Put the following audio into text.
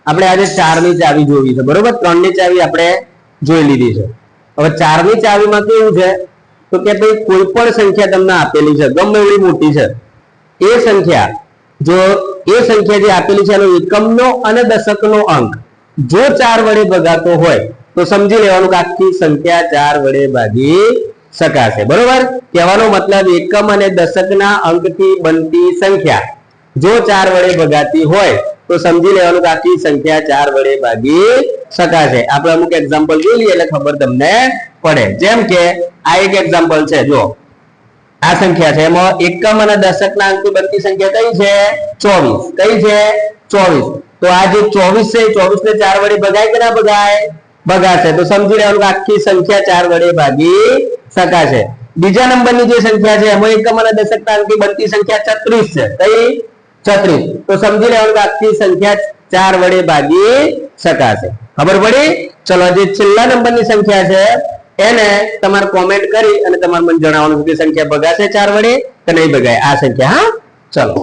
આપણે આજે 4 ની ચાવી જોવી છે, બરોબર. 3 ની ચાવી આપણે જોઈ લીધી છે. હવે 4 ની ચાવીમાં કેવું છે તો કે ભાઈ કોઈ પણ સંખ્યા તમને આપેલી છે, ગમે એવી મોટી છે, એ સંખ્યા જો એ સંખ્યા જે આપેલી છે એનો એકમનો અને દશકનો અંક જો 4 વડે ભગાતો હોય તો સમજી લેવાનું કે આખી સંખ્યા 4 વડે ભાગી શકાશે, બરોબર. કહેવાનો મતલબ એકમ અને દશકના અંકથી બનતી સંખ્યા જો 4 વડે ભગાતી હોય તો સમજી લેવાનું કે આખી સંખ્યા 4 વડે ભાગી શકાશે. આપણે અમુક એક્ઝામ્પલ જોઈ લઈએ એટલે ખબર તમને પડે. જેમ કે આ એક એક્ઝામ્પલ છે, જો આ સંખ્યા છે એમાં એકમ અને દશકના અંકથી બનતી સંખ્યા કઈ છે? 24. કઈ છે? 24. તો આ જે 24 છે 24 ને 4 વડે ભગાય કે ના ભગાય? ભગાશે. તો સમજી લેવાનું કે આખી સંખ્યા 4 વડે ભાગી શકાશે. બીજા નંબરની જે સંખ્યા છે એમાં એકમ અને દશકના અંકથી બનતી સંખ્યા 36 છે. કઈ? 36. તો સમજી લેવાનું કે આખી સંખ્યા 4 વડે ભાગી શકાશે. ખબર પડી? ચલો, જે છેલ્લા નંબરની સંખ્યા છે એને તમારે કોમેન્ટ કરી અને તમારે મને જણાવવાનું કે સંખ્યા ભગાશે 4 વડે કે નહીં ભગાય આ સંખ્યા. હા, ચલો.